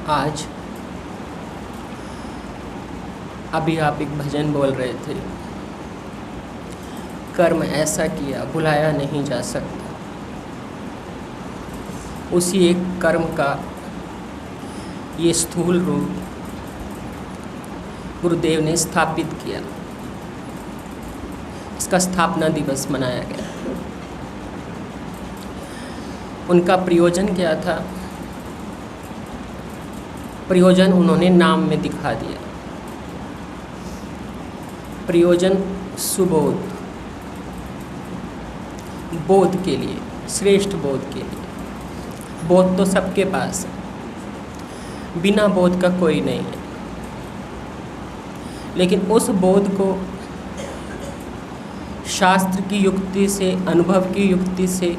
आज अभी आप एक भजन बोल रहे थे, कर्म ऐसा किया भुलाया नहीं जा सकता। उसी एक कर्म का ये स्थूल रूप गुरुदेव ने स्थापित किया। इसका स्थापना दिवस मनाया गया। उनका प्रयोजन क्या था? प्रयोजन उन्होंने नाम में दिखा दिया। प्रयोजन सुबोध, बोध के लिए, श्रेष्ठ बोध के लिए। बोध तो सबके पास है, बिना बोध का कोई नहीं है, लेकिन उस बोध को शास्त्र की युक्ति से, अनुभव की युक्ति से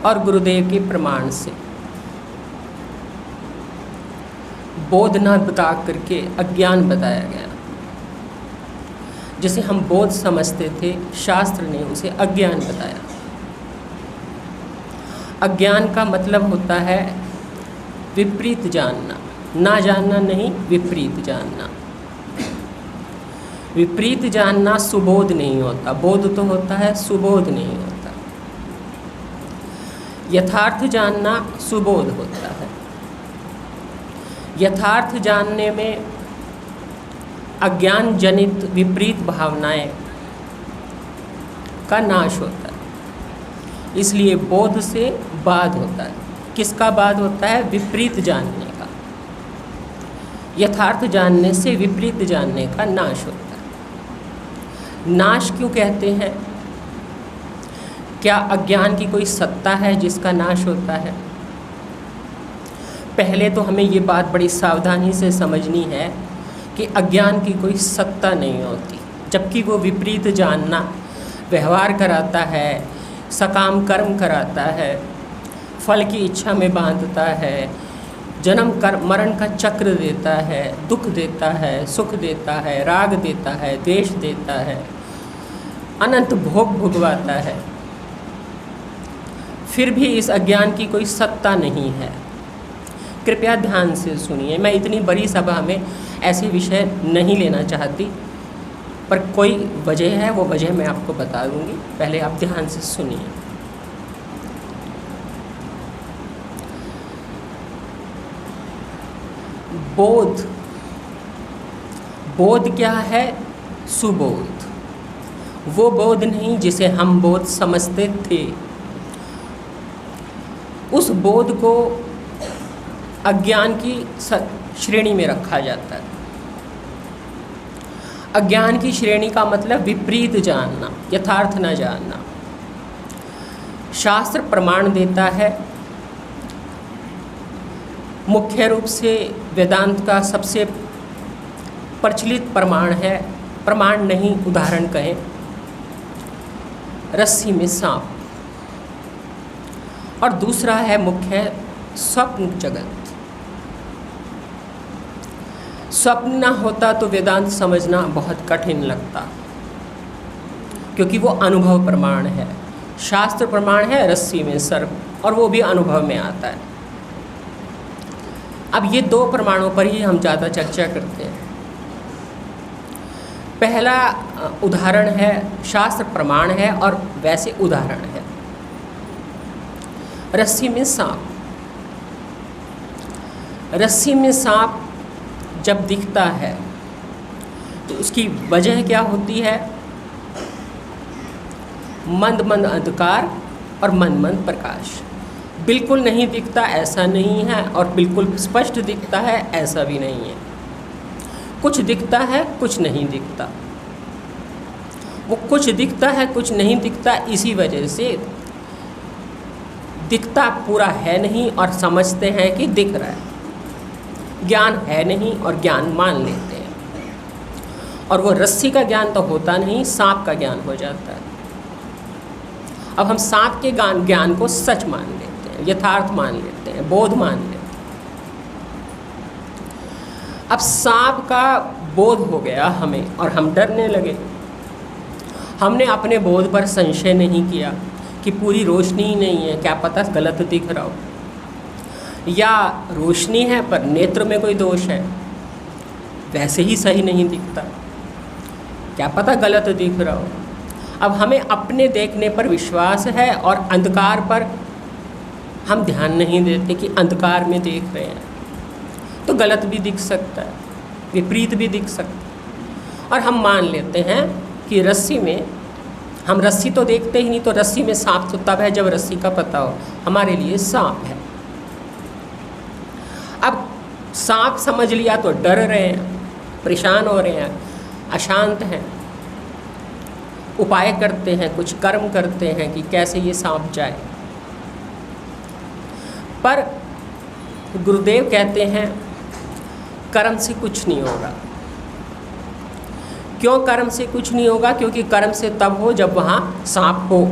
और गुरुदेव के प्रमाण से बोध न बता करके अज्ञान बताया गया। जिसे हम बोध समझते थे, शास्त्र ने उसे अज्ञान बताया। अज्ञान का मतलब होता है विपरीत जानना, ना जानना नहीं, विपरीत जानना। विपरीत जानना सुबोध नहीं होता, बोध तो होता है, सुबोध नहीं होता। यथार्थ जानना सुबोध होता है। यथार्थ जानने में अज्ञान जनित विपरीत भावनाएं का नाश होता है। इसलिए बोध से बाध होता है। किसका बाध होता है? विपरीत जानने का। यथार्थ जानने से विपरीत जानने का नाश होता है। नाश क्यों कहते हैं? क्या अज्ञान की कोई सत्ता है जिसका नाश होता है? पहले तो हमें ये बात बड़ी सावधानी से समझनी है कि अज्ञान की कोई सत्ता नहीं होती, जबकि वो विपरीत जानना व्यवहार कराता है, सकाम कर्म कराता है, फल की इच्छा में बांधता है, जन्म कर मरण का चक्र देता है, दुख देता है, सुख देता है, राग देता है, द्वेष देता है, अनंत भोग भुगवाता है। फिर भी इस अज्ञान की कोई सत्ता नहीं है। कृपया ध्यान से सुनिए। मैं इतनी बड़ी सभा में ऐसे विषय नहीं लेना चाहती, पर कोई वजह है, वो वजह मैं आपको बता दूंगी। पहले आप ध्यान से सुनिए। बोध, बोध क्या है? सुबोध। वो बोध नहीं जिसे हम बोध समझते थे। उस बोध को अज्ञान की श्रेणी में रखा जाता है। अज्ञान की श्रेणी का मतलब विपरीत जानना, यथार्थ न जानना। शास्त्र प्रमाण देता है। मुख्य रूप से वेदांत का सबसे प्रचलित प्रमाण है, प्रमाण नहीं उदाहरण कहें, रस्सी में सांप। और दूसरा है मुख्य स्वप्न जगत। स्वप्न ना होता तो वेदांत समझना बहुत कठिन लगता, क्योंकि वो अनुभव प्रमाण है। शास्त्र प्रमाण है रस्सी में सर्प, और वो भी अनुभव में आता है। अब ये दो प्रमाणों पर ही हम ज़्यादा चर्चा करते हैं। पहला उदाहरण है, शास्त्र प्रमाण है और वैसे उदाहरण है, रस्सी में सांप। रस्सी में सांप जब दिखता है तो उसकी वजह क्या होती है? मंद मंद अंधकार और मंद मंद प्रकाश। बिल्कुल नहीं दिखता ऐसा नहीं है, और बिल्कुल स्पष्ट दिखता है ऐसा भी नहीं है। कुछ दिखता है, कुछ नहीं दिखता। वो कुछ दिखता है, कुछ नहीं दिखता, इसी वजह से दिखता पूरा है नहीं और समझते हैं कि दिख रहा है। ज्ञान है नहीं और ज्ञान मान लेते हैं। और वो रस्सी का ज्ञान तो होता नहीं, सांप का ज्ञान हो जाता है। अब हम सांप के ज्ञान को सच मान लेते हैं, यथार्थ मान लेते हैं, बोध मान लेते हैं। अब सांप का बोध हो गया हमें और हम डरने लगे। हमने अपने बोध पर संशय नहीं किया कि पूरी रोशनी ही नहीं है, क्या पता गलत दिख रहा हो। या रोशनी है पर नेत्र में कोई दोष है, वैसे ही सही नहीं दिखता, क्या पता गलत दिख रहा हो। अब हमें अपने देखने पर विश्वास है और अंधकार पर हम ध्यान नहीं देते कि अंधकार में देख रहे हैं, तो गलत भी दिख सकता है, विपरीत भी दिख सकता है। और हम मान लेते हैं कि रस्सी में, हम रस्सी तो देखते ही नहीं, तो रस्सी में सांप तो तब है जब रस्सी का पता हो हमारे लिए सांप है। अब सांप समझ लिया तो डर रहे हैं, परेशान हो रहे हैं, अशांत हैं, उपाय करते हैं, कुछ कर्म करते हैं कि कैसे ये सांप जाए। पर गुरुदेव कहते हैं कर्म से कुछ नहीं होगा। क्यों कर्म से कुछ नहीं होगा? क्योंकि कर्म से तब हो जब वहाँ सांप हो,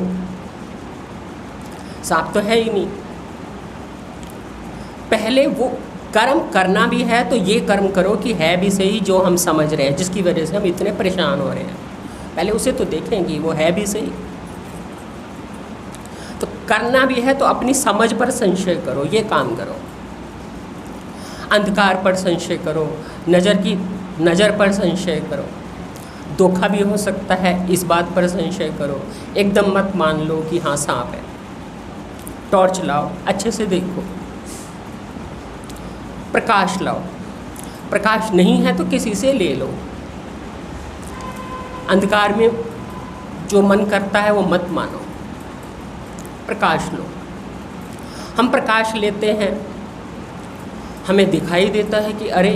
सांप तो है ही नहीं। पहले वो कर्म करना भी है तो ये कर्म करो कि है भी सही जो हम समझ रहे हैं, जिसकी वजह से हम इतने परेशान हो रहे हैं, पहले उसे तो देखेंगे वो है भी सही। तो करना भी है तो अपनी समझ पर संशय करो, ये काम करो। अंधकार पर संशय करो, नज़र पर संशय करो, धोखा भी हो सकता है इस बात पर संशय करो। एकदम मत मान लो कि हाँ सांप है, टॉर्च लाओ, अच्छे से देखो, प्रकाश लाओ, प्रकाश नहीं है तो किसी से ले लो। अंधकार में जो मन करता है वो मत मानो, प्रकाश लो। हम प्रकाश लेते हैं, हमें दिखाई देता है कि अरे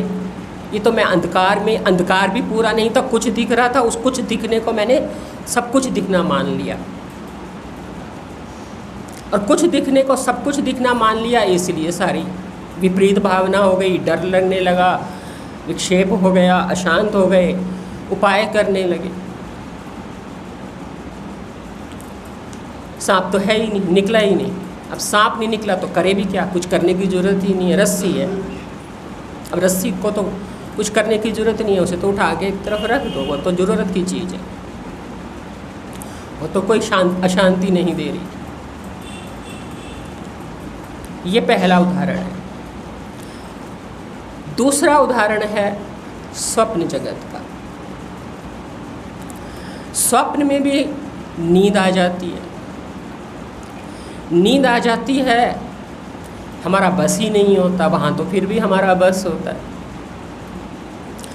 ये तो मैं अंधकार में, अंधकार भी पूरा नहीं था, कुछ दिख रहा था, उस कुछ दिखने को मैंने सब कुछ दिखना मान लिया, और कुछ दिखने को सब कुछ दिखना मान लिया, इसलिए सारी विपरीत भावना हो गई, डर लगने लगा, विक्षेप हो गया, अशांत हो गए, उपाय करने लगे। सांप तो है ही नहीं, निकला ही नहीं। अब सांप नहीं निकला तो करे भी क्या, कुछ करने की ज़रूरत ही नहीं है, रस्सी है। अब रस्सी को तो कुछ करने की ज़रूरत नहीं है, उसे तो उठा के एक तरफ रख दो, वो तो ज़रूरत की चीज़ है, वो तो कोई अशांति नहीं दे रही। ये पहला उदाहरण है। दूसरा उदाहरण है स्वप्न जगत का। स्वप्न में भी नींद आ जाती है, नींद आ जाती है, हमारा बस ही नहीं होता, वहाँ तो फिर भी हमारा बस होता है,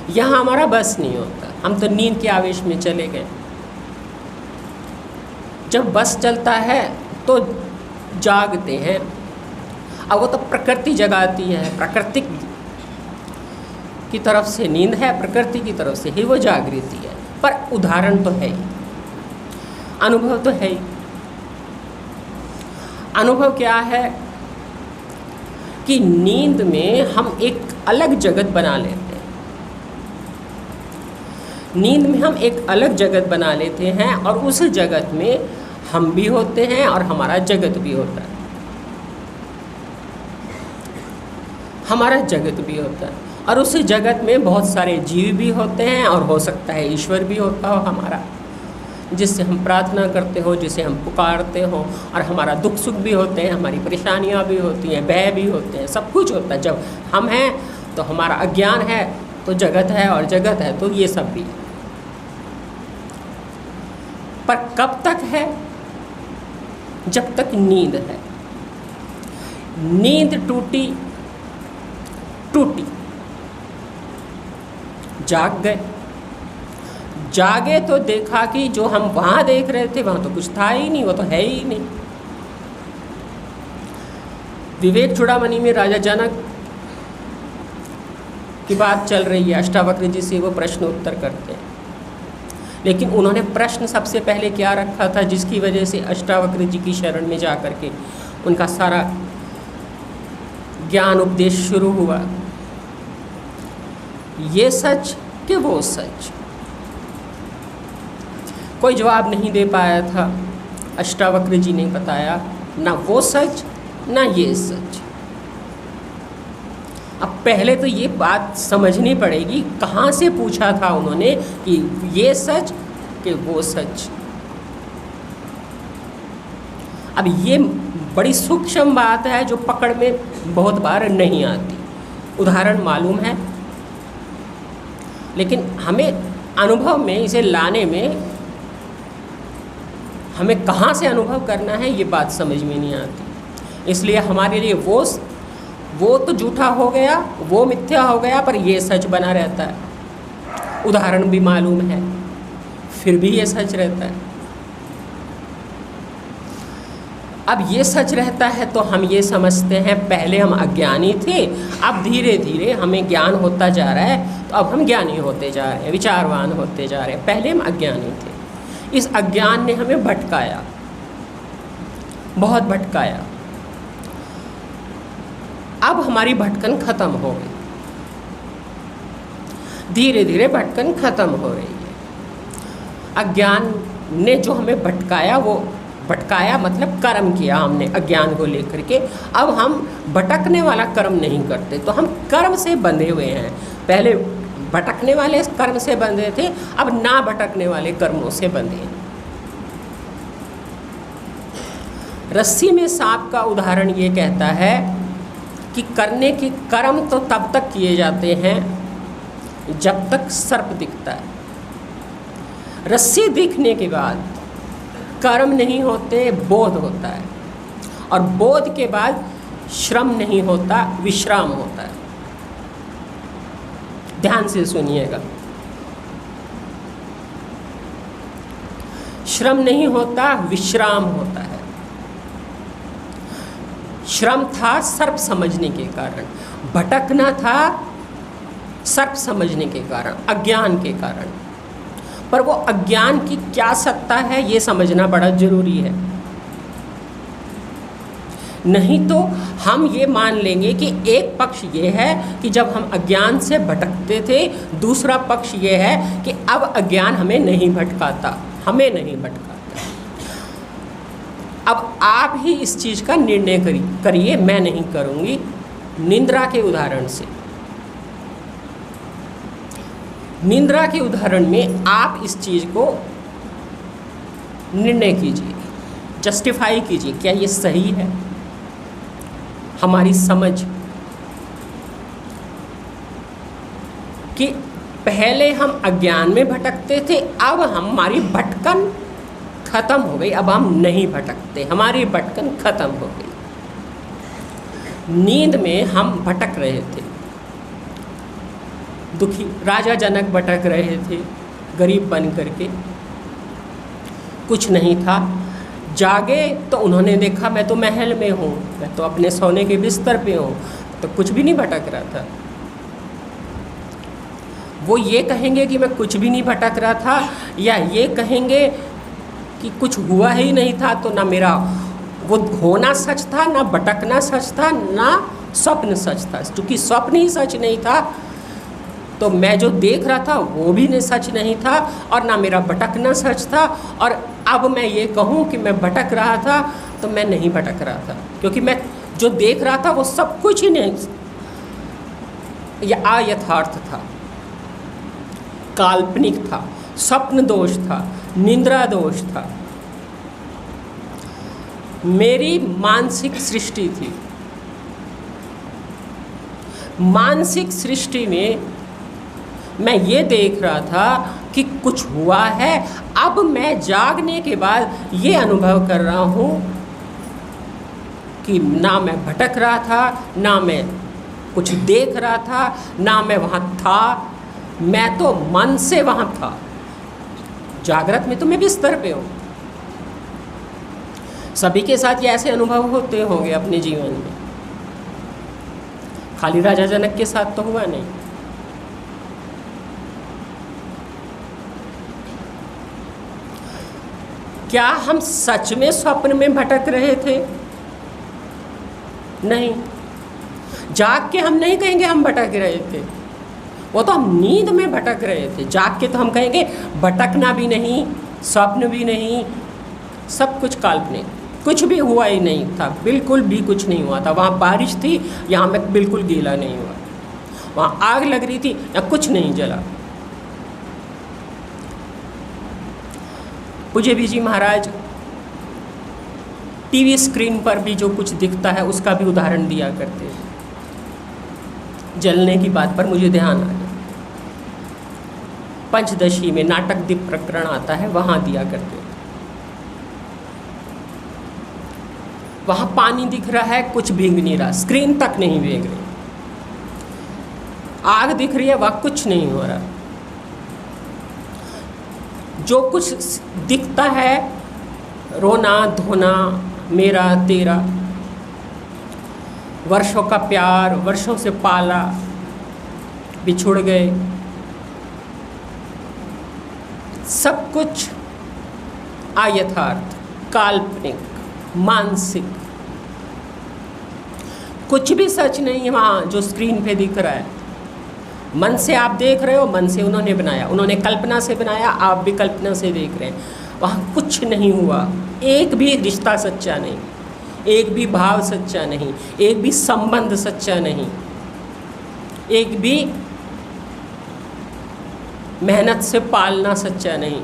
यहाँ हमारा बस नहीं होता, हम तो नींद के आवेश में चले गए। जब बस चलता है तो जागते हैं, अब वो तो प्रकृति जगाती है, प्रकृति की तरफ से नींद है, प्रकृति की तरफ से ही वो जागृति है। पर उदाहरण तो है ही, अनुभव तो है ही। अनुभव क्या है कि नींद में हम एक अलग जगत बना लेते हैं, नींद में हम एक अलग जगत बना लेते हैं, और उस जगत में हम भी होते हैं और हमारा जगत भी होता है, हमारा जगत भी होता है, और उस जगत में बहुत सारे जीव भी होते हैं, और हो सकता है ईश्वर भी होता हो हमारा, जिससे हम प्रार्थना करते हो, जिसे हम पुकारते हो, और हमारा दुख सुख भी होते हैं, हमारी परेशानियां भी होती हैं, भय भी होते हैं, सब कुछ होता है। जब हम हैं तो हमारा अज्ञान है तो जगत है, और जगत है तो ये सब भी है। पर कब तक है? जब तक नींद है। नींद टूटी, जाग गए, जागे तो देखा कि जो हम वहाँ देख रहे थे वहाँ तो कुछ था ही नहीं, वो तो है ही नहीं। विवेक चूड़ामणि में राजा जनक की बात चल रही है, अष्टावक्र जी से वो प्रश्न उत्तर करते हैं, लेकिन उन्होंने प्रश्न सबसे पहले क्या रखा था, जिसकी वजह से अष्टावक्र जी की शरण में जा कर के उनका सारा ज्ञान उपदेश शुरू हुआ। ये सच कि वो सच? कोई जवाब नहीं दे पाया था। अष्टावक्र जी ने बताया, ना वो सच ना ये सच। अब पहले तो ये बात समझनी पड़ेगी, कहाँ से पूछा था उन्होंने कि ये सच कि वो सच। अब ये बड़ी सूक्ष्म बात है जो पकड़ में बहुत बार नहीं आती। उदाहरण मालूम है, लेकिन हमें अनुभव में इसे लाने में हमें कहाँ से अनुभव करना है ये बात समझ में नहीं आती। इसलिए हमारे लिए वो तो झूठा हो गया, वो मिथ्या हो गया, पर ये सच बना रहता है। उदाहरण भी मालूम है, फिर भी ये सच रहता है। अब ये सच रहता है तो हम ये समझते हैं पहले हम अज्ञानी थे, अब धीरे धीरे हमें ज्ञान होता जा रहा है, तो अब हम ज्ञानी होते जा रहे हैं, विचारवान होते जा रहे हैं। पहले हम अज्ञानी थे, इस अज्ञान ने हमें भटकाया, बहुत भटकाया। अब हमारी भटकन खत्म हो गई, धीरे धीरे भटकन खत्म हो रही है। अज्ञान ने जो हमें भटकाया, वो भटकाया मतलब कर्म किया हमने अज्ञान को लेकर के। अब हम भटकने वाला कर्म नहीं करते, तो हम कर्म से बंधे हुए हैं। पहले भटकने वाले कर्म से बंधे थे, अब ना भटकने वाले कर्मों से बंधे हैं। रस्सी में सांप का उदाहरण ये कहता है कि करने के कर्म तो तब तक किए जाते हैं जब तक सर्प दिखता है। रस्सी दिखने के बाद कर्म नहीं होते, बोध होता है, और बोध के बाद श्रम नहीं होता, विश्राम होता है। ध्यान से सुनिएगा, श्रम नहीं होता, विश्राम होता है। श्रम था सर्प समझने के कारण, भटकना था सर्प समझने के कारण, अज्ञान के कारण। पर वो अज्ञान की क्या सत्ता है ये समझना बड़ा जरूरी है। नहीं तो हम ये मान लेंगे कि एक पक्ष ये है कि जब हम अज्ञान से भटकते थे, दूसरा पक्ष ये है कि अब अज्ञान हमें नहीं भटकाता, हमें नहीं भटकाता। अब आप ही इस चीज़ का निर्णय करिए, मैं नहीं करूँगी। निंद्रा के उदाहरण से, निंद्रा के उदाहरण में आप इस चीज़ को निर्णय कीजिए, जस्टिफाई कीजिए, क्या ये सही है? हमारी समझ कि पहले हम अज्ञान में भटकते थे, अब हमारी भटकन खत्म हो गई, अब हम नहीं भटकते, हमारी भटकन खत्म हो गई। नींद में हम भटक रहे थे, दुखी राजा जनक भटक रहे थे गरीब बन करके, कुछ नहीं था। जागे तो उन्होंने देखा मैं तो महल में हूँ, मैं तो अपने सोने के बिस्तर पे हूँ, तो कुछ भी नहीं भटक रहा था। वो ये कहेंगे कि मैं कुछ भी नहीं भटक रहा था, या ये कहेंगे कि कुछ हुआ ही नहीं था, तो ना मेरा वो होना सच था, ना भटकना सच था, ना स्वप्न सच था। क्योंकि स्वप्न ही सच नहीं था, तो मैं जो देख रहा था वो भी नहीं सच नहीं था, और ना मेरा भटकना सच था। और अब मैं ये कहूँ कि मैं भटक रहा था, तो मैं नहीं भटक रहा था, क्योंकि मैं जो देख रहा था वो सब कुछ ही नहीं, यह अयथार्थ था, काल्पनिक था, स्वप्न दोष था, निंद्रा दोष था। मेरी मानसिक सृष्टि थी, मानसिक सृष्टि में मैं ये देख रहा था कि कुछ हुआ है। अब मैं जागने के बाद ये अनुभव कर रहा हूँ कि ना मैं भटक रहा था, ना मैं कुछ देख रहा था, ना मैं वहाँ था, मैं तो मन से वहाँ था। जागृत में तो मैं बिस्तर पे हूँ। सभी के साथ ये ऐसे अनुभव होते होंगे अपने जीवन में, खाली राजा जनक के साथ तो हुआ नहीं। क्या हम सच में स्वप्न में भटक रहे थे? नहीं, जाग के हम नहीं कहेंगे हम भटक रहे थे, वो तो हम नींद में भटक रहे थे। जाग के तो हम कहेंगे भटकना भी नहीं, स्वप्न भी नहीं, सब कुछ काल्पनिक, कुछ भी हुआ ही नहीं था, बिल्कुल भी कुछ नहीं हुआ था। वहाँ बारिश थी, यहाँ मैं बिल्कुल गीला नहीं हुआ, वहाँ आग लग रही थी, यहाँ कुछ नहीं जला। पूज्य बीजी महाराज टीवी स्क्रीन पर भी जो कुछ दिखता है उसका भी उदाहरण दिया करते हैं। जलने की बात पर मुझे ध्यान आया, पंचदशी में नाटक दीप प्रकरण आता है, वहाँ दिया करते हैं। वहाँ पानी दिख रहा है, कुछ भीग नहीं रहा, स्क्रीन तक नहीं भीग रही। आग दिख रही है, वहाँ कुछ नहीं हो रहा। जो कुछ दिखता है, रोना धोना, मेरा तेरा, वर्षों का प्यार, वर्षों से पाला, बिछुड़ गए, सब कुछ अयथार्थ, काल्पनिक, मानसिक, कुछ भी सच नहीं है वहाँ जो स्क्रीन पे दिख रहा है। मन से आप देख रहे हो, मन से उन्होंने बनाया, उन्होंने कल्पना से बनाया, आप भी कल्पना से देख रहे हैं। वहाँ कुछ नहीं हुआ, एक भी रिश्ता सच्चा नहीं, एक भी भाव सच्चा नहीं, एक भी संबंध सच्चा नहीं, एक भी मेहनत से पालना सच्चा नहीं,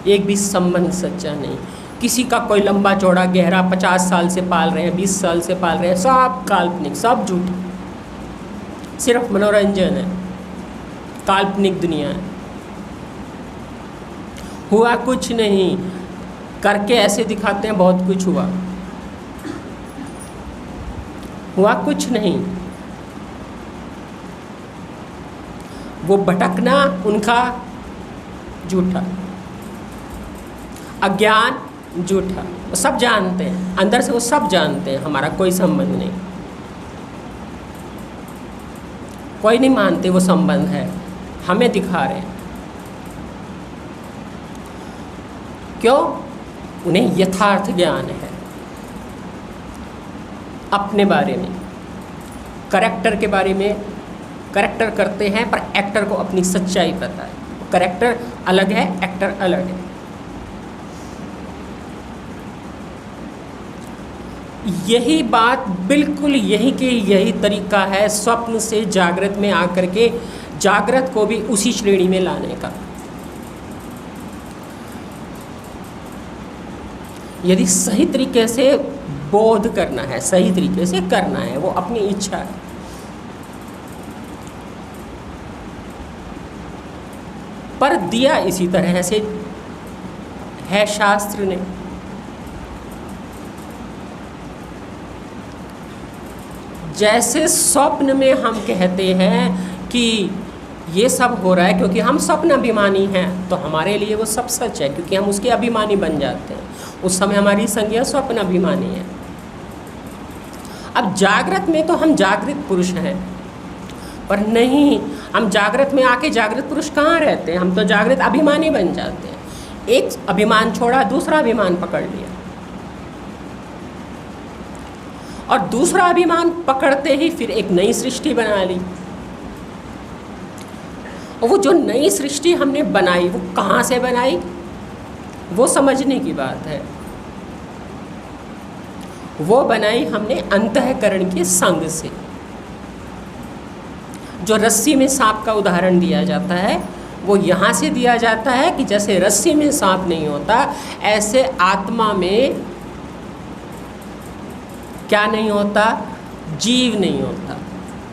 एक भी संबंध सच्चा नहीं। किसी का कोई लंबा चौड़ा गहरा 50 साल से पाल रहे हैं, 20 साल से पाल रहे हैं, सब काल्पनिक, सब झूठ, सिर्फ मनोरंजन है, काल्पनिक दुनिया है। हुआ कुछ नहीं, करके ऐसे दिखाते हैं बहुत कुछ हुआ, हुआ कुछ नहीं। वो भटकना उनका झूठा, अज्ञान झूठा, वो सब जानते हैं, अंदर से वो सब जानते हैं, हमारा कोई संबंध नहीं, कोई नहीं मानते वो संबंध है, हमें दिखा रहे हैं। क्यों? उन्हें यथार्थ ज्ञान है अपने बारे में, करैक्टर के बारे में। करैक्टर करते हैं पर एक्टर को अपनी सच्चाई पता है। करैक्टर अलग है, एक्टर अलग है। यही बात बिल्कुल यही के यही तरीका है स्वप्न से जागृत में आकर के जागृत को भी उसी श्रेणी में लाने का। यदि सही तरीके से बोध करना है, सही तरीके से करना है, वो अपनी इच्छा है। पर दिया इसी तरह से है शास्त्र ने। जैसे स्वप्न में हम कहते हैं कि ये सब हो रहा है क्योंकि हम स्वप्न अभिमानी हैं, तो हमारे लिए वो सब सच है क्योंकि हम उसके अभिमानी बन जाते हैं। उस समय हमारी संज्ञा स्वप्न अभिमानी है। अब जागृत में तो हम जागृत पुरुष हैं, पर नहीं, हम जागृत में आके जागृत पुरुष कहाँ रहते हैं? हम तो जागृत अभिमानी बन जाते हैं। एक अभिमान छोड़ा, दूसरा अभिमान पकड़ लिया, और दूसरा अभिमान पकड़ते ही फिर एक नई सृष्टि बना ली। और वो जो नई सृष्टि हमने बनाई, वो कहाँ से बनाई, वो समझने की बात है। वो बनाई हमने अंतःकरण के संग से। जो रस्सी में सांप का उदाहरण दिया जाता है, वो यहाँ से दिया जाता है कि जैसे रस्सी में सांप नहीं होता, ऐसे आत्मा में क्या नहीं होता? जीव नहीं होता,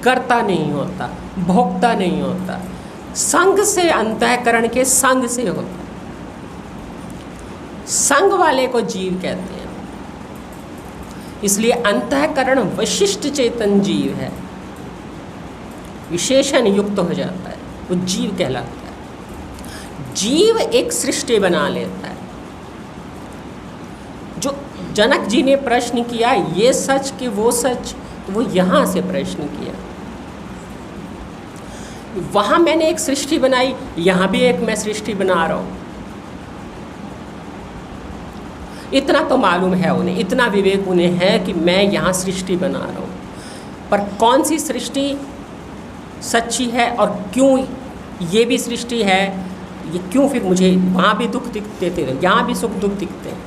कर्ता नहीं होता, भोक्ता नहीं होता। संग से, अंतःकरण के संग से होता। संग वाले को जीव कहते हैं। इसलिए अंतःकरण विशिष्ट चेतन जीव है, विशेषण युक्त हो जाता है, वो जीव कहलाता है। जीव एक सृष्टि बना लेता है। जो जनक जी ने प्रश्न किया, ये सच कि वो सच, तो वो यहाँ से प्रश्न किया। वहाँ मैंने एक सृष्टि बनाई, यहाँ भी एक मैं सृष्टि बना रहा हूँ। इतना तो मालूम है उन्हें, इतना विवेक उन्हें है कि मैं यहाँ सृष्टि बना रहा हूँ, पर कौन सी सृष्टि सच्ची है और क्यों ये भी सृष्टि है, ये क्यों फिर मुझे वहाँ भी दुख दिखते थे, यहाँ भी सुख दुख दिखते हैं।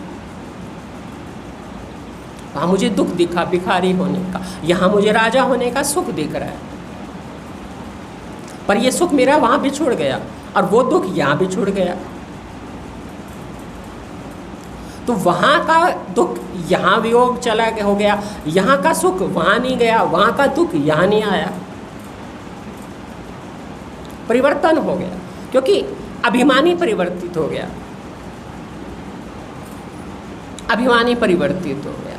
वहाँ मुझे दुख दिखा भिखारी होने का, यहाँ मुझे राजा होने का सुख दिख रहा है, पर ये सुख मेरा वहाँ भी छूट गया और वो दुख यहाँ भी छूट गया। तो वहाँ का दुख यहाँ वियोग चला हो गया, यहाँ का सुख वहाँ नहीं गया, वहाँ का दुख यहाँ नहीं आया। परिवर्तन हो गया, क्योंकि अभिमानी परिवर्तित हो गया, अभिमानी परिवर्तित हो गया,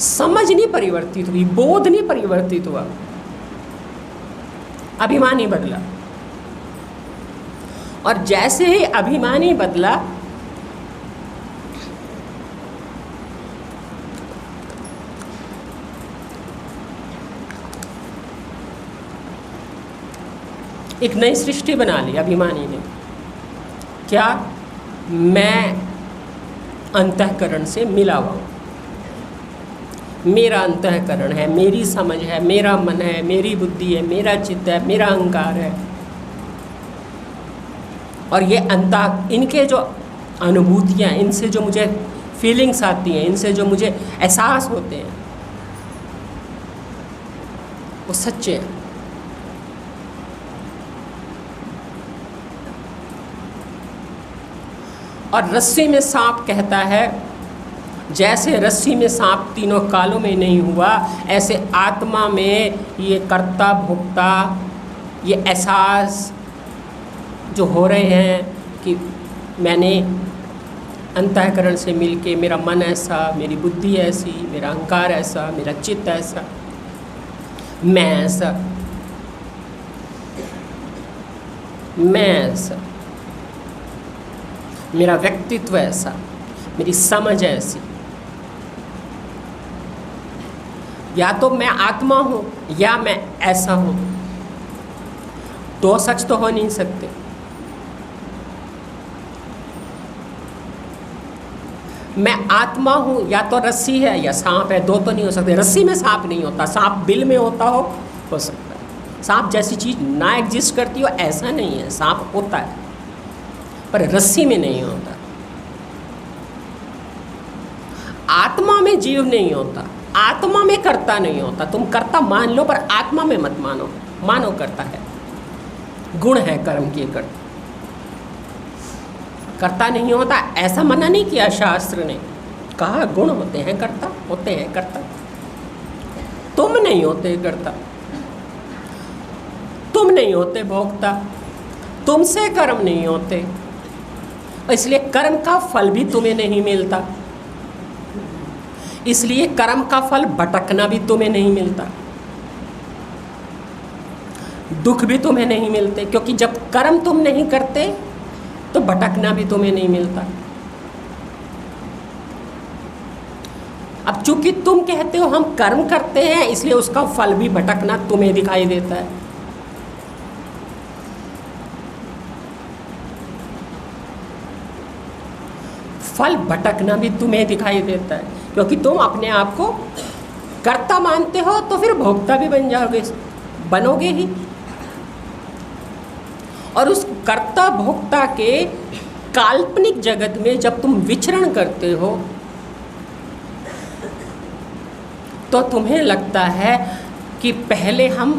समझ नहीं परिवर्तित हुई, बोध नहीं परिवर्तित हुआ, अभिमानी बदला। और जैसे ही अभिमानी बदला, एक नई सृष्टि बना ली अभिमानी ने। क्या? मैं अंतःकरण से मिला हुआ हूँ, मेरा अंतःकरण है, मेरी समझ है, मेरा मन है, मेरी बुद्धि है, मेरा चित्त है, मेरा अहंकार है। और ये इनके जो अनुभूतियाँ, इनसे जो मुझे फीलिंग्स आती हैं, इनसे जो मुझे एहसास होते हैं, वो सच्चे हैं। और रस्सी में सांप कहता है, जैसे रस्सी में सांप तीनों कालों में नहीं हुआ, ऐसे आत्मा में ये कर्ता भोक्ता, ये एहसास जो हो रहे हैं कि मैंने अंतःकरण से मिलके, मेरा मन ऐसा, मेरी बुद्धि ऐसी, मेरा अहंकार ऐसा, मेरा चित्त ऐसा, मैं ऐसा, मैं ऐसा, मेरा व्यक्तित्व ऐसा, मेरी समझ ऐसी। या तो मैं आत्मा हूँ या मैं ऐसा हूँ, दो सच तो हो नहीं सकते। मैं आत्मा हूँ या तो रस्सी है या सांप है, दो तो नहीं हो सकते। रस्सी में सांप नहीं होता, सांप बिल में होता हो सकता है। सांप जैसी चीज़ ना एग्जिस्ट करती हो ऐसा नहीं है, सांप होता है पर रस्सी में नहीं होता। आत्मा में जीव नहीं होता, आत्मा में कर्ता नहीं होता। तुम कर्ता मान लो पर आत्मा में मत मानो, मानो कर्ता है, गुण है कर्म के कर्ता, कर्ता नहीं होता। ऐसा मना नहीं किया शास्त्र ने, कहा गुण होते हैं कर्ता, होते हैं कर्ता। तुम नहीं होते कर्ता, तुम नहीं होते भोक्ता, तुमसे कर्म नहीं होते, इसलिए कर्म का फल भी तुम्हें नहीं मिलता, इसलिए कर्म का फल भटकना भी तुम्हें नहीं मिलता, दुख भी तुम्हें नहीं मिलते, क्योंकि जब कर्म तुम नहीं करते तो भटकना भी तुम्हें नहीं मिलता। अब चूंकि तुम कहते हो हम कर्म करते हैं, इसलिए उसका फल भी भटकना तुम्हें दिखाई देता है। फल भटकना भी तुम्हें दिखाई देता है, क्योंकि तुम अपने आप को कर्ता मानते हो, तो फिर भोक्ता भी बन जाओगे, बनोगे ही। और उस कर्ता भोक्ता के काल्पनिक जगत में जब तुम विचरण करते हो तो तुम्हें लगता है कि पहले हम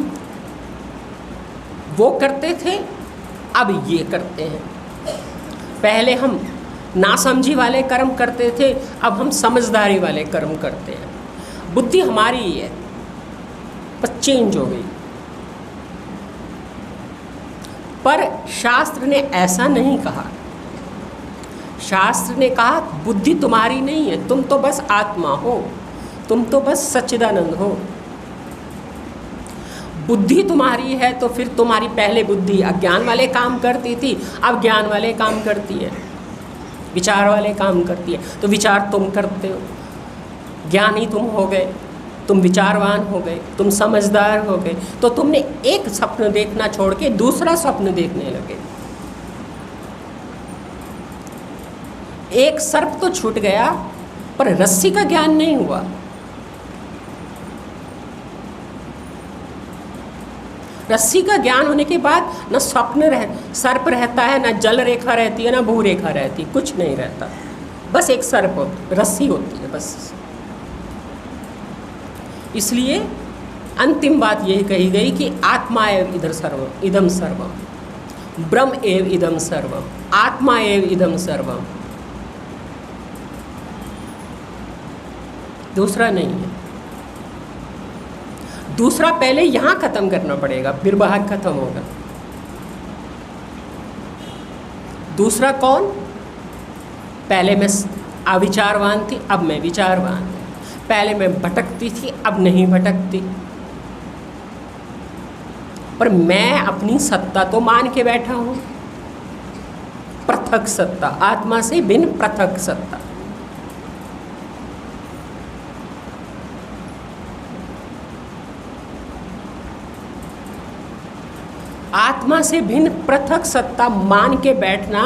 वो करते थे, अब ये करते हैं। पहले हम नासमझी वाले कर्म करते थे, अब हम समझदारी वाले कर्म करते हैं। बुद्धि हमारी ही है, बस चेंज हो गई। पर शास्त्र ने ऐसा नहीं कहा। शास्त्र ने कहा बुद्धि तुम्हारी नहीं है, तुम तो बस आत्मा हो, तुम तो बस सच्चिदानंद हो। बुद्धि तुम्हारी है तो फिर तुम्हारी पहले बुद्धि अज्ञान वाले काम करती थी, अब ज्ञान वाले काम करती है, विचार वाले काम करती है। तो विचार तुम करते हो, ज्ञानी तुम हो गए, तुम विचारवान हो गए, तुम समझदार हो गए, तो तुमने एक स्वप्न देखना छोड़ के दूसरा स्वप्न देखने लगे। एक सर्प तो छूट गया पर रस्सी का ज्ञान नहीं हुआ। रस्सी का ज्ञान होने के बाद न स्वप्न सर्प रहता है, न जल रेखा रहती है, न भू रेखा रहती, कुछ नहीं रहता, बस एक सर्प होती, रस्सी होती है बस। इसलिए अंतिम बात यही कही गई कि आत्मा एव इधर सर्वम इदम सर्वम, ब्रह्म एव इदम सर्वम, आत्मा एव इदम सर्वम। दूसरा नहीं है। दूसरा पहले यहाँ ख़त्म करना पड़ेगा, फिर बाहर ख़त्म होगा। दूसरा कौन? पहले मैं अविचारवान थी, अब मैं विचारवान हूँ। पहले मैं भटकती थी, अब नहीं भटकती। पर मैं अपनी सत्ता तो मान के बैठा हूँ, पृथक सत्ता, आत्मा से भिन्न पृथक सत्ता। आत्मा से भिन्न पृथक सत्ता मान के बैठना,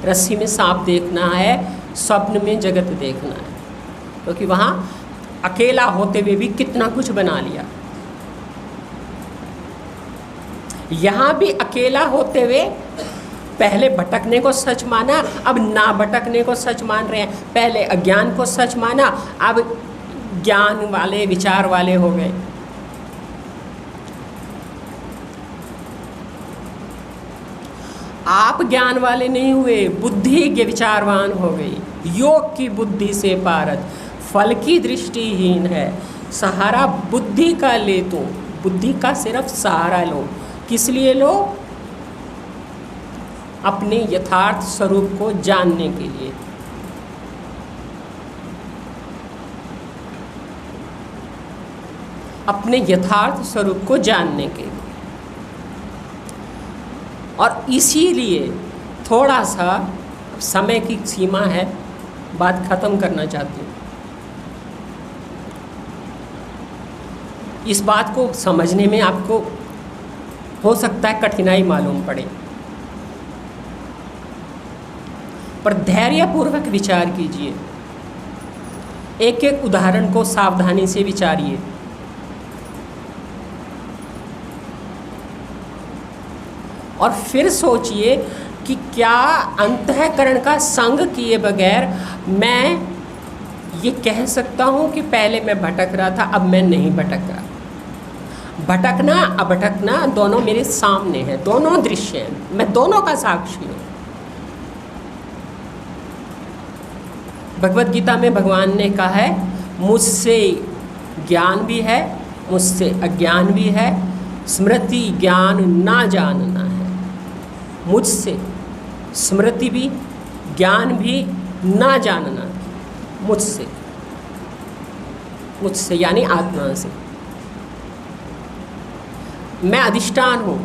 रस्सी में सांप देखना है, स्वप्न में जगत देखना है। क्योंकि वहाँ अकेला होते हुए भी कितना कुछ बना लिया। यहाँ भी अकेला होते हुए पहले भटकने को सच माना, अब ना भटकने को सच मान रहे हैं। पहले अज्ञान को सच माना, अब ज्ञान वाले विचार वाले हो गए। आप ज्ञान वाले नहीं हुए, बुद्धि के विचारवान हो गई। योग की बुद्धि से पारत, फल की दृष्टिहीन है। सहारा बुद्धि का ले तो, बुद्धि का सिर्फ सहारा लो। किस लिए लो? अपने यथार्थ स्वरूप को जानने के लिए। अपने यथार्थ स्वरूप को जानने के लिए। और इसीलिए थोड़ा सा समय की सीमा है, बात ख़त्म करना चाहती हूँ। इस बात को समझने में आपको हो सकता है कठिनाई मालूम पड़े, पर धैर्यपूर्वक विचार कीजिए। एक एक उदाहरण को सावधानी से विचारिए। और फिर सोचिए कि क्या अंतःकरण का संग किए बगैर मैं ये कह सकता हूँ कि पहले मैं भटक रहा था, अब मैं नहीं भटक रहा। भटकना अभटकना दोनों मेरे सामने हैं, दोनों दृश्य हैं, मैं दोनों का साक्षी हूँ। भगवत गीता में भगवान ने कहा है, मुझसे ज्ञान भी है, मुझसे अज्ञान भी है, स्मृति ज्ञान ना जानना है। मुझसे स्मृति भी ज्ञान भी ना जानना, मुझसे, मुझसे यानी आत्मा से। मैं अधिष्ठान हूँ,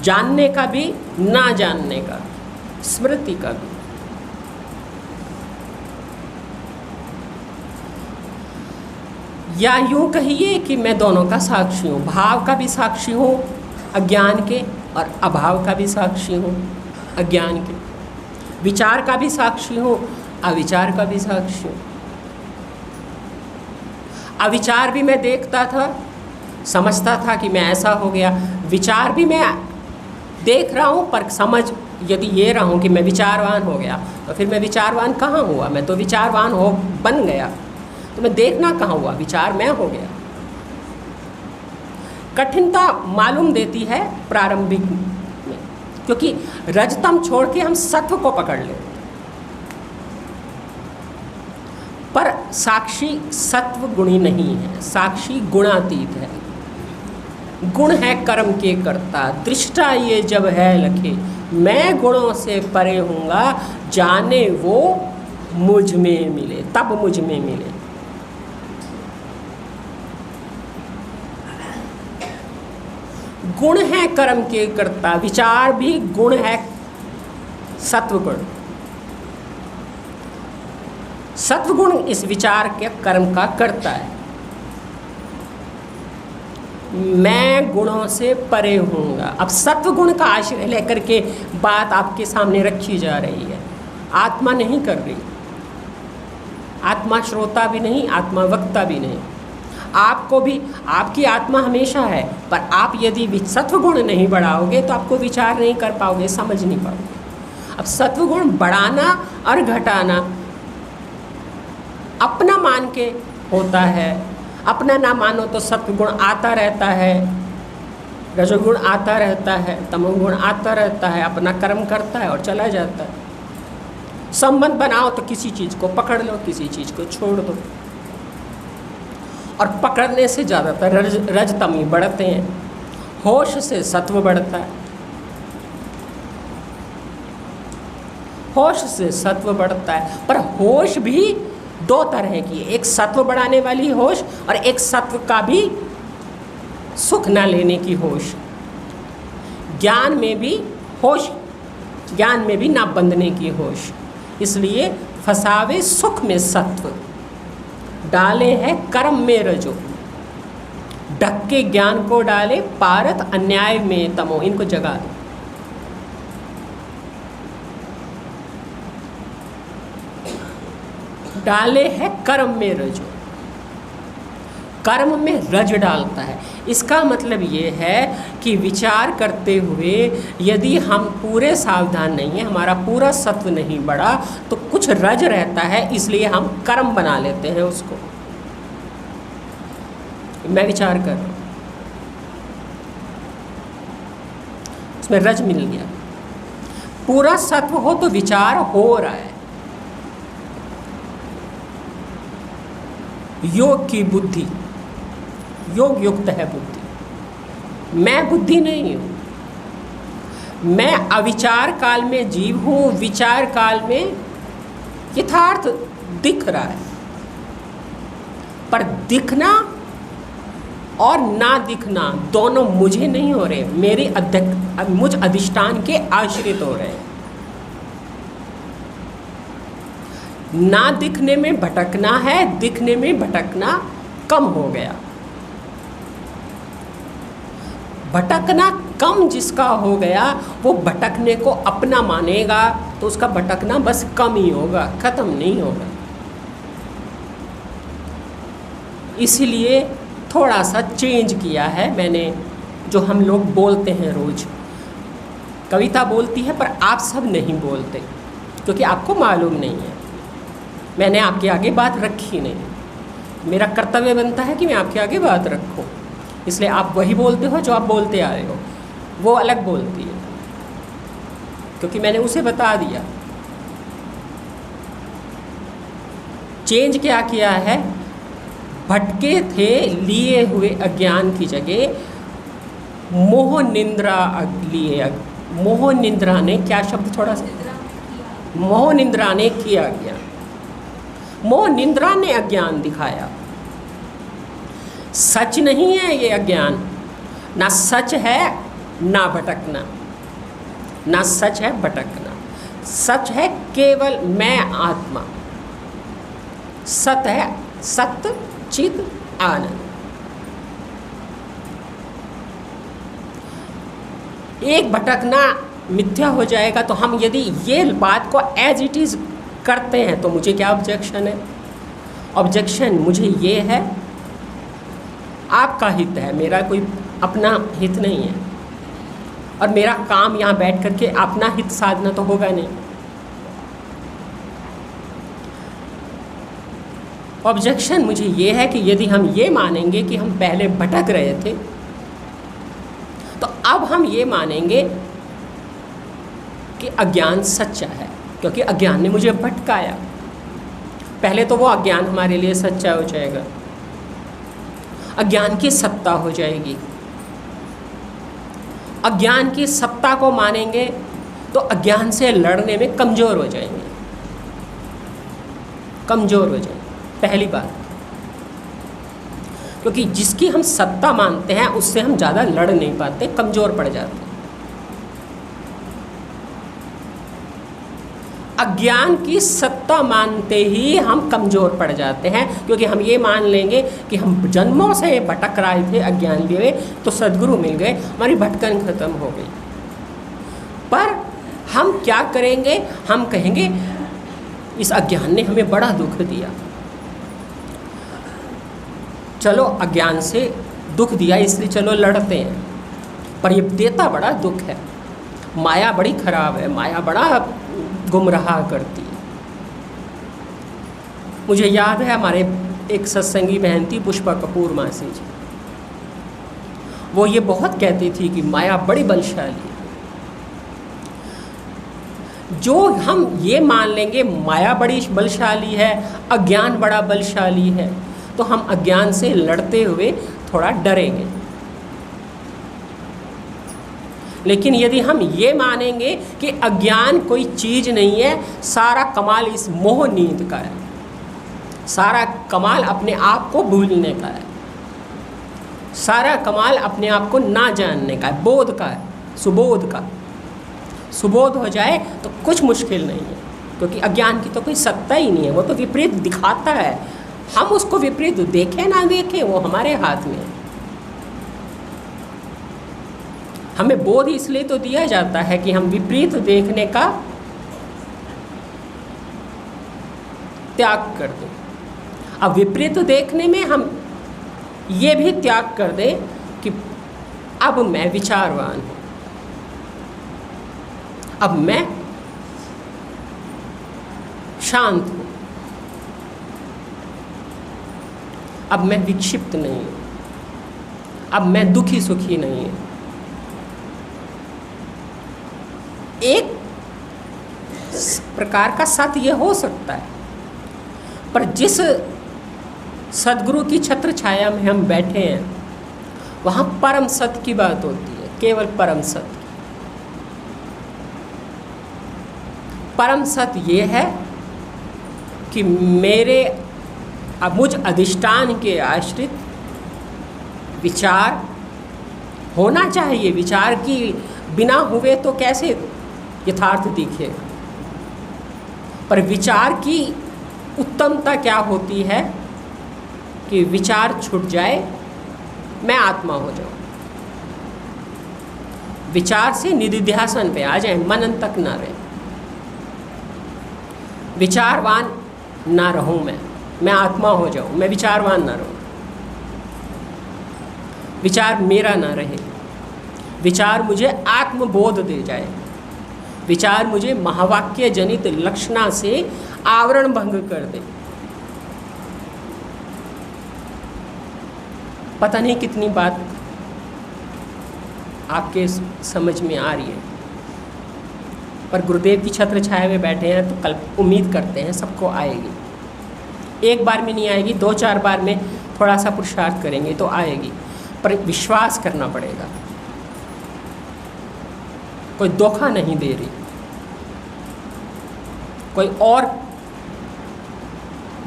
जानने का भी ना जानने का, स्मृति का भी। या यूँ कहिए कि मैं दोनों का साक्षी हूँ, भाव का भी साक्षी हूँ अज्ञान के, और अभाव का भी साक्षी हूँ अज्ञान के। विचार का भी साक्षी हूँ, अविचार का भी साक्षी हूँ। अविचार भी मैं देखता था, समझता था कि मैं ऐसा हो गया। विचार भी मैं देख रहा हूँ, पर समझ यदि ये रहा हूँ कि मैं विचारवान हो गया, तो फिर मैं विचारवान कहाँ हुआ? मैं तो विचारवान हो बन गया, तो मैं देखना कहाँ हुआ? विचार मैं हो गया। कठिनता मालूम देती है प्रारंभिक में, क्योंकि रजतम छोड़ के हम सत्व को पकड़ लेते, पर साक्षी सत्व गुणी नहीं है, साक्षी गुणातीत है। गुण है कर्म के कर्ता, दृष्टा ये जब है लखे, मैं गुणों से परे हूँगा, जाने वो मुझ में मिले, तब मुझ में मिले। गुण है कर्म के कर्ता, विचार भी गुण है, सत्व गुण। सत्व गुण इस विचार के कर्म का करता है। मैं गुणों से परे हूँगा। अब सत्व गुण का आश्रय लेकर के बात आपके सामने रखी जा रही है, आत्मा नहीं कर रही। आत्मा श्रोता भी नहीं, आत्मा वक्ता भी नहीं। आपको भी, आपकी आत्मा हमेशा है, पर आप यदि सत्व गुण नहीं बढ़ाओगे तो आपको विचार नहीं कर पाओगे, समझ नहीं पाओगे। अब सत्व गुण बढ़ाना और घटाना अपना मान के होता है। अपना ना मानो तो सत्वगुण आता रहता है, रजोगुण आता रहता है, तमोगुण आता रहता है, अपना कर्म करता है और चला जाता है। संबंध बनाओ तो किसी चीज़ को पकड़ लो, किसी चीज़ को छोड़ दो। और पकड़ने से ज़्यादातर रजतमी बढ़ते हैं। होश से सत्व बढ़ता है, होश से सत्व बढ़ता है। पर होश भी दो तरह की है, एक सत्व बढ़ाने वाली होश और एक सत्व का भी सुख न लेने की होश। ज्ञान में भी होश, ज्ञान में भी ना बंधने की होश। इसलिए फसावे सुख में सत्व, डाले है कर्म में रजो, ढक के ज्ञान को डाले पारत अन्याय में तमो। इनको जगा दो। डाले है कर्म में रजो, कर्म में रज डालता है। इसका मतलब ये है कि विचार करते हुए यदि हम पूरे सावधान नहीं हैं, हमारा पूरा सत्व नहीं बढ़ा, तो कुछ रज रहता है, इसलिए हम कर्म बना लेते हैं उसको। मैं विचार कर रहा हूँ, उसमें रज मिल गया। पूरा सत्व हो तो विचार हो रहा है। योग की बुद्धि, योग युक्त है बुद्धि। मैं बुद्धि नहीं हूँ, मैं अविचार काल में जीव हूँ। विचार काल में यथार्थ दिख रहा है, पर दिखना और ना दिखना दोनों मुझे नहीं हो रहे, मेरी मुझ अधिष्ठान के आश्रित हो रहे हैं। ना दिखने में भटकना है, दिखने में भटकना कम हो गया। भटकना कम जिसका हो गया वो भटकने को अपना मानेगा, तो उसका भटकना बस कम ही होगा, खत्म नहीं होगा। इसीलिए थोड़ा सा चेंज किया है मैंने, जो हम लोग बोलते हैं रोज। कविता बोलती है पर आप सब नहीं बोलते, क्योंकि आपको मालूम नहीं है। मैंने आपके आगे बात रखी नहीं। मेरा कर्तव्य बनता है कि मैं आपके आगे बात रखूं, इसलिए आप वही बोलते हो जो आप बोलते आ रहे हो। वो अलग बोलती है, क्योंकि मैंने उसे बता दिया। चेंज क्या किया है? भटके थे लिए हुए अज्ञान की जगह मोह निंद्रा लिए। मोह निंद्रा ने, क्या शब्द थोड़ा सा, मोह निंद्रा ने किया अज्ञान। मोह निंद्रा ने अज्ञान दिखाया। सच नहीं है ये अज्ञान, ना सच है ना भटकना, ना सच है भटकना। सच है केवल मैं आत्मा, सत है सत्य चित आनंद। एक भटकना मिथ्या हो जाएगा, तो हम यदि ये बात को एज इट इज करते हैं तो मुझे क्या ऑब्जेक्शन है? ऑब्जेक्शन मुझे ये है, आपका हित है, मेरा कोई अपना हित नहीं है, और मेरा काम यहाँ बैठ करके अपना हित साधना तो होगा नहीं। ऑब्जेक्शन मुझे ये है कि यदि हम ये मानेंगे कि हम पहले भटक रहे थे, तो अब हम ये मानेंगे कि अज्ञान सच्चा है, क्योंकि अज्ञान ने मुझे भटकाया। पहले तो वो अज्ञान हमारे लिए सच्चा हो जाएगा, अज्ञान की सत्ता हो जाएगी। अज्ञान की सत्ता को मानेंगे तो अज्ञान से लड़ने में कमज़ोर हो जाएंगे, कमज़ोर हो जाएंगे। पहली बात, क्योंकि जिसकी हम सत्ता मानते हैं उससे हम ज़्यादा लड़ नहीं पाते, कमज़ोर पड़ जाते हैं। अज्ञान की सत्ता मानते ही हम कमज़ोर पड़ जाते हैं, क्योंकि हम ये मान लेंगे कि हम जन्मों से भटक रहे थे अज्ञान लिए, तो सद्गुरु मिल गए, हमारी भटकन खत्म हो गई। पर हम क्या करेंगे? हम कहेंगे इस अज्ञान ने हमें बड़ा दुख दिया, चलो अज्ञान से दुख दिया इसलिए चलो लड़ते हैं, पर ये देता बड़ा दुख है। माया बड़ी खराब है, माया बड़ा गुमराह करती है। मुझे याद है हमारे एक सत्संगी बहन थी, पुष्पा कपूर मासी जी, वो ये बहुत कहती थी कि माया बड़ी बलशाली है। जो हम ये मान लेंगे माया बड़ी बलशाली है, अज्ञान बड़ा बलशाली है, तो हम अज्ञान से लड़ते हुए थोड़ा डरेंगे। लेकिन यदि हम ये मानेंगे कि अज्ञान कोई चीज़ नहीं है, सारा कमाल इस मोह नींद का है, सारा कमाल अपने आप को भूलने का है, सारा कमाल अपने आप को ना जानने का है, बोध का है, सुबोध का। सुबोध हो जाए तो कुछ मुश्किल नहीं है, क्योंकि अज्ञान की तो कोई सत्ता ही नहीं है, वो तो विपरीत दिखाता है। हम उसको विपरीत देखें ना देखें वो हमारे हाथ में है। हमें बोध इसलिए तो दिया जाता है कि हम विपरीत देखने का त्याग कर दें। अब विपरीत देखने में हम ये भी त्याग कर दें कि अब मैं विचारवान हूँ, अब मैं शांत हूँ, अब मैं विक्षिप्त नहीं हूँ, अब मैं दुखी सुखी नहीं हूँ। एक प्रकार का सत्य ये हो सकता है, पर जिस सद्गुरु की छत्र छाया में हम बैठे हैं वहाँ परम सत्य की बात होती है, केवल परम सत्य। परम सत्य ये है कि मेरे मुझ अधिष्ठान के आश्रित विचार होना चाहिए। विचार की बिना हुए तो कैसे यथार्थ दिखेगा। पर विचार की उत्तमता क्या होती है कि विचार छूट जाए, मैं आत्मा हो जाऊं, विचार से निधिध्यासन पे आ जाए, मनन तक ना रहे, विचारवान ना रहूं, मैं आत्मा हो जाऊं, मैं विचारवान ना रहूं, विचार मेरा ना रहे, विचार मुझे आत्मबोध दे जाए, विचार मुझे महावाक्य जनित लक्षणा से आवरण भंग कर दे। पता नहीं कितनी बात आपके समझ में आ रही है, पर गुरुदेव की छत्र छाया में बैठे हैं तो कल उम्मीद करते हैं सबको आएगी। एक बार में नहीं आएगी, 2-4 बार में थोड़ा सा पुरुषार्थ करेंगे तो आएगी, पर विश्वास करना पड़ेगा। कोई धोखा नहीं दे रही, कोई और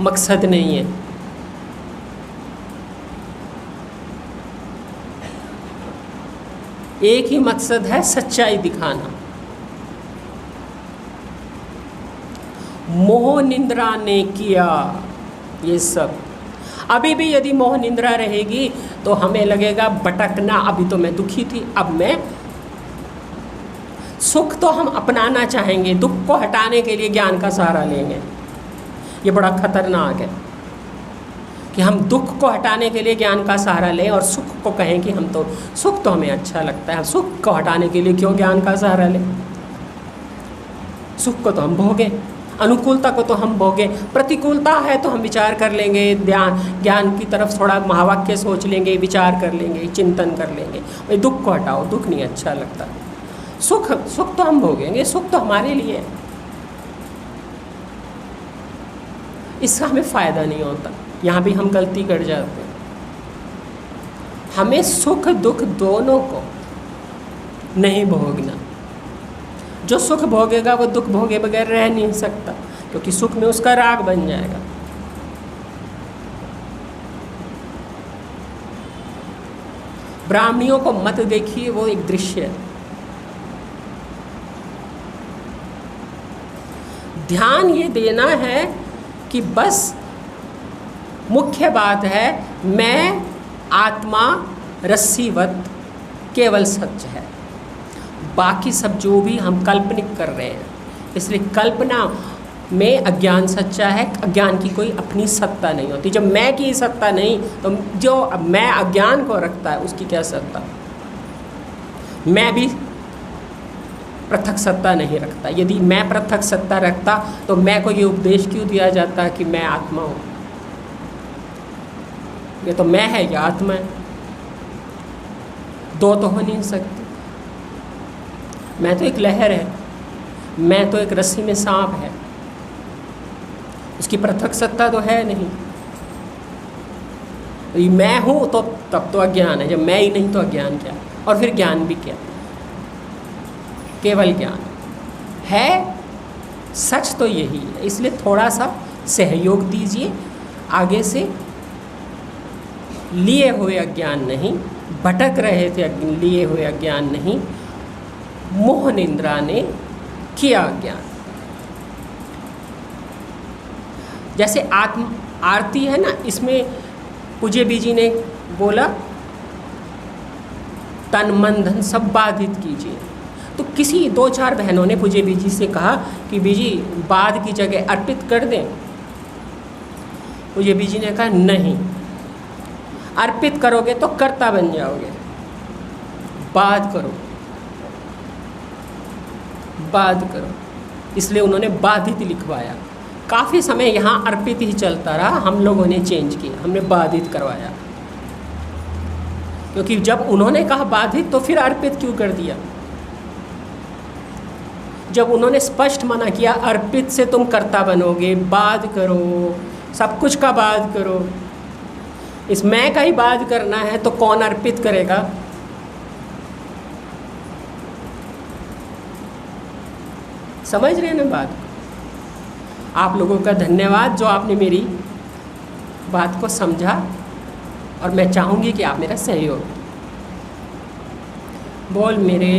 मकसद नहीं है। एक ही मकसद है, सच्चाई दिखाना। मोह निंद्रा ने किया ये सब। अभी भी यदि मोह निंद्रा रहेगी तो हमें लगेगा भटकना, अभी तो मैं दुखी थी, अब मैं सुख तो हम अपनाना चाहेंगे, दुख को हटाने के लिए ज्ञान का सहारा लेंगे। ये बड़ा खतरनाक है कि हम दुख को हटाने के लिए ज्ञान का सहारा लें और सुख को कहें कि हम तो सुख तो हमें अच्छा लगता है, सुख को हटाने के लिए क्यों ज्ञान का सहारा लें। सुख को तो हम भोगें, अनुकूलता को तो हम भोगें, प्रतिकूलता है तो हम विचार कर लेंगे, ज्ञान की तरफ थोड़ा महावाक्य सोच लेंगे, विचार कर लेंगे, चिंतन कर लेंगे। भाई दुख को हटाओ, दुख नहीं अच्छा लगता। सुख तो हम भोगेंगे, सुख तो हमारे लिए है, इसका हमें फ़ायदा नहीं होता। यहाँ भी हम गलती कर जाते हैं। हमें सुख दुख दोनों को नहीं भोगना। जो सुख भोगेगा वो दुख भोगे बगैर रह नहीं सकता, क्योंकि सुख में उसका राग बन जाएगा। ब्राह्मणियों को मत देखिए, वो एक दृश्य है। ध्यान ये देना है कि बस मुख्य बात है मैं आत्मा रस्सीवत केवल सत्य है, बाकी सब जो भी हम काल्पनिक कर रहे हैं। इसलिए कल्पना में अज्ञान सच्चा है, अज्ञान की कोई अपनी सत्ता नहीं होती। जब मैं की सत्ता नहीं तो जो मैं अज्ञान को रखता है उसकी क्या सत्ता। मैं भी पृथक सत्ता नहीं रखता। यदि मैं पृथक सत्ता रखता तो मैं को ये उपदेश क्यों दिया जाता कि मैं आत्मा हूँ। ये तो मैं है या आत्मा है, दो तो हो नहीं सकते। मैं तो एक लहर है, मैं तो एक रस्सी में सांप है, उसकी पृथक सत्ता तो है नहीं। ये मैं हूँ तो तब तो अज्ञान है, जब मैं ही नहीं तो अज्ञान क्या, और फिर ज्ञान भी क्या, केवल ज्ञान है। सच तो यही है, इसलिए थोड़ा सा सहयोग दीजिए। आगे से लिए हुए अज्ञान नहीं, भटक रहे थे लिए हुए अज्ञान नहीं, मोह निद्रा ने किया अज्ञान। जैसे आत्म आरती है ना, इसमें पूज्य बीजी ने बोला तन मन धन सब बाधित कीजिए। तो किसी 2-4 बहनों ने पूज्य बीजी से कहा कि बीजी बाध की जगह अर्पित कर दें। पूज्य बीजी ने कहा नहीं, अर्पित करोगे तो कर्ता बन जाओगे, बाध करो, बाध करो। इसलिए उन्होंने बाधित लिखवाया। काफ़ी समय यहाँ अर्पित ही चलता रहा, हम लोगों ने चेंज किया, हमने बाधित करवाया। क्योंकि जब उन्होंने कहा बाधित तो फिर अर्पित क्यों कर दिया? जब उन्होंने स्पष्ट मना किया अर्पित से तुम कर्ता बनोगे, बाध करो, सब कुछ का बाध करो, इस मैं का ही बाध करना है तो कौन अर्पित करेगा? समझ रहे हैं ना बात? आप लोगों का धन्यवाद जो आपने मेरी बात को समझा, और मैं चाहूँगी कि आप मेरा सहयोग बोल मेरे